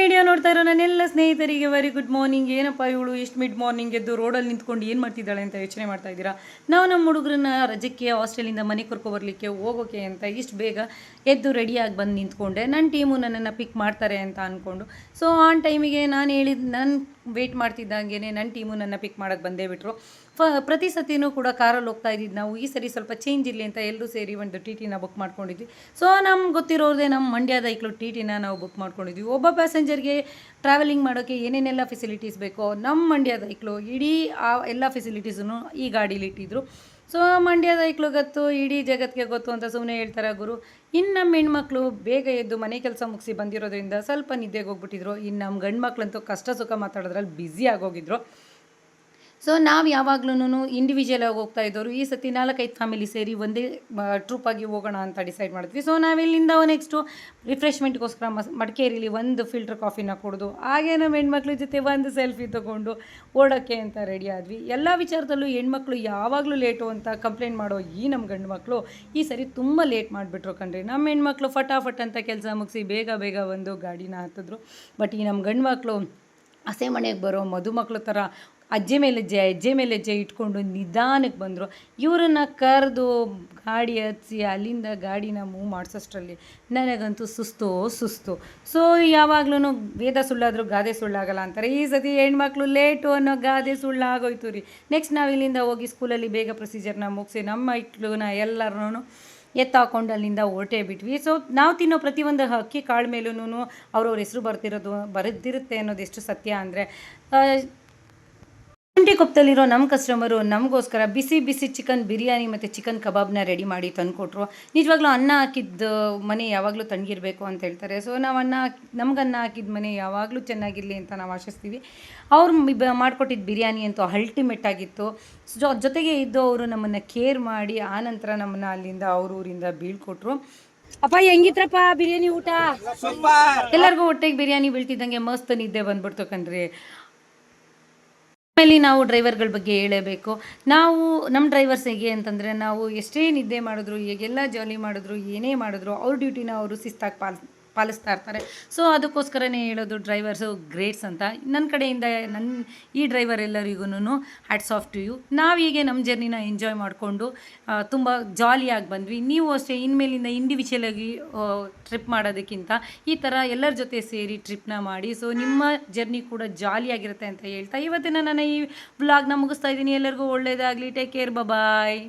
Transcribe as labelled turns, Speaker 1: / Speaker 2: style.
Speaker 1: Video ನೋಡ್ತಾ ಇರೋ ನನ್ನೆಲ್ಲ ಸ್ನೇಹಿತರಿಗೆ ವೆರಿ ಗುಡ್ ಮಾರ್ನಿಂಗ್. ಏನಪ್ಪ ಇವಳು ಇಷ್ಟು ಮಿಡ್ ಮಾರ್ನಿಂಗ್ ಎದ್ದು ರೋಡಲ್ಲಿ ನಿಂತ್ಕೊಂಡು ಏನು ಮಾಡ್ತಿದ್ದಾಳೆ ಅಂತ ಯೋಚನೆ ಮಾಡ್ತಾ ಇದ್ದೀರಾ. ನಾವು ನಮ್ಮ ಹುಡುಗರನ್ನ ರಜಕ್ಕೆ ಹಾಸ್ಟೆಲಿಂದ ಮನೆ ಕರ್ಕೊಬರ್ಲಿಕ್ಕೆ ಹೋಗೋಕೆ ಅಂತ ಇಷ್ಟು ಬೇಗ ಎದ್ದು ರೆಡಿಯಾಗಿ ಬಂದು ನಿಂತ್ಕೊಂಡೆ. ನನ್ನ ಟೀಮು ನನ್ನನ್ನು ಪಿಕ್ ಮಾಡ್ತಾರೆ ಅಂತ ಅಂದ್ಕೊಂಡು. ಸೊ ಆನ್ ಟೈಮಿಗೆ ನಾನು ವೆಯ್ಟ್ ಮಾಡ್ತಿದ್ದಂಗೆ ನನ್ನ ಟೀಮು ನನ್ನ ಪಿಕ್ ಮಾಡೋಕ್ಕೆ ಬಂದೇ ಬಿಟ್ಟರು. ಪ್ರತಿ ಸತಿನೂ ಕೂಡ ಕಾರಲ್ಲಿ ಹೋಗ್ತಾ ಇದ್ದಿದ್ದು ನಾವು. ಈ ಸರಿ ಸ್ವಲ್ಪ ಚೇಂಜ್ ಇರಲಿ ಅಂತ ಎಲ್ಲರೂ ಸೇರಿ ಒಂದು ಟಿ ಟಿನ ಬುಕ್ ಮಾಡ್ಕೊಂಡಿದ್ವಿ. ಸೊ ನಮ್ಗೆ ಗೊತ್ತಿರೋದೇ ನಮ್ಮ ಮಂಡ್ಯದ ಐಕ್ಳು ಟಿ ಟಿನ ನಾವು ಬುಕ್ ಮಾಡ್ಕೊಂಡಿದ್ವಿ. ಒಬ್ಬ ಪ್ಯಾಸೆಂಜರ್ಗೆ ಟ್ರಾವೆಲಿಂಗ್ ಮಾಡೋಕ್ಕೆ ಏನೇನೆಲ್ಲ ಫೆಸಿಲಿಟೀಸ್ ಬೇಕೋ ನಮ್ಮ ಮಂಡ್ಯದ ಐಕ್ಳು ಇಡೀ ಆ ಎಲ್ಲ ಫೆಸಿಲಿಟೀಸನ್ನು ಈ ಗಾಡೀಲಿ ಇಟ್ಟಿದ್ರು. ಸೊ ಮಂಡ್ಯದ ಐಕ್ಳು ಗೊತ್ತು, ಇಡೀ ಜಗತ್ತಿಗೆ ಗೊತ್ತು ಅಂತ ಸುಮ್ಮನೆ ಹೇಳ್ತಾರೆ ಗುರು. ಇನ್ನು ನಮ್ಮ ಹೆಣ್ಮಕ್ಳು ಬೇಗ ಎದ್ದು ಮನೆ ಕೆಲಸ ಮುಗಿಸಿ ಬಂದಿರೋದ್ರಿಂದ ಸ್ವಲ್ಪ ನಿದ್ದೆಗೆ ಹೋಗ್ಬಿಟ್ಟಿದ್ರು. ಇನ್ನು ನಮ್ಮ ಗಂಡು ಮಕ್ಳಂತೂ ಕಷ್ಟ ಸುಖ ಮಾತಾಡೋದ್ರಲ್ಲಿ ಬ್ಯುಸಿ ಆಗೋಗಿದ್ರು. ಸೊ ನಾವು ಯಾವಾಗ್ಲೂ ಇಂಡಿವಿಜುವಲಾಗಿ ಹೋಗ್ತಾ ಇದ್ದವರು. ಈ ಸತಿ 4-5 ಫ್ಯಾಮಿಲಿ ಸೇರಿ ಒಂದೇ ಟ್ರೂಪಾಗಿ ಹೋಗೋಣ ಅಂತ ಡಿಸೈಡ್ ಮಾಡಿದ್ವಿ. ಸೊ ನಾವಿಲ್ಲಿಂದ ನೆಕ್ಸ್ಟು ರಿಫ್ರೆಶ್ಮೆಂಟ್ಗೋಸ್ಕರ ಮಡಿಕೇರಿಲಿ ಒಂದು ಫಿಲ್ಟರ್ ಕಾಫಿನ ಕುಡಿದು ಹಾಗೆ ನಮ್ಮ ಹೆಣ್ಮಕ್ಳ ಜೊತೆ ಒಂದು ಸೆಲ್ಫಿ ತೊಗೊಂಡು ಓಡೋಕ್ಕೆ ಅಂತ ರೆಡಿ ಆದ್ವಿ. ಎಲ್ಲ ವಿಚಾರದಲ್ಲೂ ಹೆಣ್ಮಕ್ಳು ಯಾವಾಗಲೂ ಲೇಟು ಅಂತ ಕಂಪ್ಲೇಂಟ್ ಮಾಡೋ ಈ ನಮ್ಮ ಗಂಡು ಮಕ್ಕಳು ಈ ಸರಿ ತುಂಬ ಲೇಟ್ ಮಾಡಿಬಿಟ್ರು ಕಣ್ರಿ. ನಮ್ಮ ಹೆಣ್ಮಕ್ಳು ಫಟಾಫಟ್ ಅಂತ ಕೆಲಸ ಮುಗಿಸಿ ಬೇಗ ಬೇಗ ಒಂದು ಗಾಡಿನ ಹತ್ತಿದ್ರು. ಬಟ್ ಈ ನಮ್ಮ ಗಂಡು ಮಕ್ಕಳು ಹಸೆ ಮನೆಗೆ ಬರೋ ಮದುಮಕ್ಳು ಥರ ಅಜ್ಜೆ ಮೇಲೆ ಹೆಜ್ಜೆ ಇಟ್ಕೊಂಡು ನಿಧಾನಕ್ಕೆ ಬಂದರು. ಇವರನ್ನು ಕರೆದು ಗಾಡಿ ಹತ್ತಿಸಿ ಅಲ್ಲಿಂದ ಗಾಡಿನ ಮೂವ್ ಮಾಡಿಸೋಷ್ಟರಲ್ಲಿ ನನಗಂತೂ ಸುಸ್ತು. ಸೊ ಯಾವಾಗ್ಲೂ ವೇದ ಸುಳ್ಳಾದರೂ ಗಾದೆ ಸುಳ್ಳಾಗಲ್ಲ ಅಂತಾರೆ. ಈ ಸತಿ ಹೆಣ್ಮಕ್ಳು ಲೇಟು ಅನ್ನೋ ಗಾದೆ ಸುಳ್ಳಾಗೋಯ್ತು ರೀ. ನೆಕ್ಸ್ಟ್ ನಾವು ಇಲ್ಲಿಂದ ಹೋಗಿ ಸ್ಕೂಲಲ್ಲಿ ಬೇಗ ಪ್ರೊಸೀಜರ್ನ ಮುಗಿಸಿ ನಮ್ಮ ಇಟ್ಲನ್ನ ಎಲ್ಲರೂ ಎತ್ತಾಕೊಂಡು ಅಲ್ಲಿಂದ ಹೊರಟೇ ಬಿಟ್ವಿ. ಸೊ ನಾವು ತಿನ್ನೋ ಪ್ರತಿಯೊಂದು ಅಕ್ಕಿ ಕಾಳು ಮೇಲೂ ಅವ್ರವ್ರ ಹೆಸರು ಬರೆದಿರುತ್ತೆ ಅನ್ನೋದು ಎಷ್ಟು ಸತ್ಯ ಅಂದರೆ, ಕೊಪ್ಪದಲ್ಲಿರೋ ನಮ್ಮ ಕಸ್ಟಮರು ನಮಗೋಸ್ಕರ ಬಿಸಿ ಚಿಕನ್ ಬಿರಿಯಾನಿ ಮತ್ತು ಚಿಕನ್ ಕಬಾಬ್ನ ರೆಡಿ ಮಾಡಿ ತಂದುಕೊಟ್ರು. ನಿಜವಾಗ್ಲೂ ಅನ್ನ ಹಾಕಿದ್ದು ಮನೆ ಯಾವಾಗಲೂ ತಣ್ಣಗಿರಬೇಕು ಅಂತ ಹೇಳ್ತಾರೆ. ಸೊ ನಾವು ನಮ್ಗೆ ಅನ್ನ ಹಾಕಿದ ಮನೆ ಯಾವಾಗಲೂ ಚೆನ್ನಾಗಿರಲಿ ಅಂತ ನಾವು ಆಶಿಸ್ತೀವಿ. ಅವ್ರು ಮಾಡಿಕೊಟ್ಟಿದ್ದು ಬಿರಿಯಾನಿ ಅಂತೂ ಅಲ್ಟಿಮೇಟ್ ಆಗಿತ್ತು. ಜೊತೆಗೆ ಇದ್ದು ಅವರು ನಮ್ಮನ್ನು ಕೇರ್ ಮಾಡಿ ಆನಂತರ ನಮ್ಮನ್ನು ಅಲ್ಲಿಂದ ಅವ್ರ ಊರಿಂದ ಬೀಳ್ಕೊಟ್ರು. ಅಪ್ಪ ಹೆಂಗಿತ್ರಪ್ಪ ಬಿರಿಯಾನಿ ಊಟ? ಎಲ್ಲರಿಗೂ ಹೊಟ್ಟೆಗೆ ಬಿರಿಯಾನಿ ಬೀಳ್ತಿದ್ದಂಗೆ ಮಸ್ತ್ ನಿದ್ದೆ ಬಂದ್ಬಿಡ್ತು ಕಣ್ರಿ. ಆಮೇಲೆ ನಾವು ಡ್ರೈವರ್ಗಳ ಬಗ್ಗೆ ಹೇಳಬೇಕು. ನಾವು ನಮ್ಮ ಡ್ರೈವರ್ಸ್ ಹೇಗೆ ಅಂತಂದರೆ, ನಾವು ಎಷ್ಟೇ ನಿದ್ದೆ ಮಾಡಿದ್ರು, ಹೇಗೆಲ್ಲ ಜಾಲಿ ಮಾಡಿದ್ರು, ಏನೇ ಮಾಡಿದ್ರು ಅವ್ರ ಡ್ಯೂಟಿನ ಅವರು ಶಿಸ್ತಾಗಿ ಪಾಲಿಸ್ತಾ ಇರ್ತಾರೆ. ಸೊ ಅದಕ್ಕೋಸ್ಕರನೇ ಹೇಳೋದು ಡ್ರೈವರ್ಸು ಗ್ರೇಟ್ಸ್ ಅಂತ. ನನ್ನ ಕಡೆಯಿಂದ ಈ ಡ್ರೈವರ್ ಎಲ್ಲರಿಗೂ ಹ್ಯಾಟ್ಸ್ ಆಫ್ ಟು ಯು. ನಾವು ಹೀಗೆ ನಮ್ಮ ಜರ್ನಿನ ಎಂಜಾಯ್ ಮಾಡಿಕೊಂಡು ತುಂಬ ಜಾಲಿಯಾಗಿ ಬಂದ್ವಿ. ನೀವು ಅಷ್ಟೇ ಇನ್ಮೇಲಿಂದ ಇಂಡಿವಿಜುವಲಾಗಿ ಟ್ರಿಪ್ ಮಾಡೋದಕ್ಕಿಂತ ಈ ಥರ ಎಲ್ಲರ ಜೊತೆ ಸೇರಿ ಟ್ರಿಪ್ನ ಮಾಡಿ. ಸೊ ನಿಮ್ಮ ಜರ್ನಿ ಕೂಡ ಜಾಲಿಯಾಗಿರುತ್ತೆ ಅಂತ ಹೇಳ್ತಾ ಇವತ್ತಿನ ನನ್ನ ಈ ವ್ಲಾಗ್ನ ಮುಗಿಸ್ತಾ ಇದ್ದೀನಿ. ಎಲ್ಲರಿಗೂ ಒಳ್ಳೆಯದಾಗಲಿ. ಟೇಕ್ ಕೇರ್, ಬಾಯ್.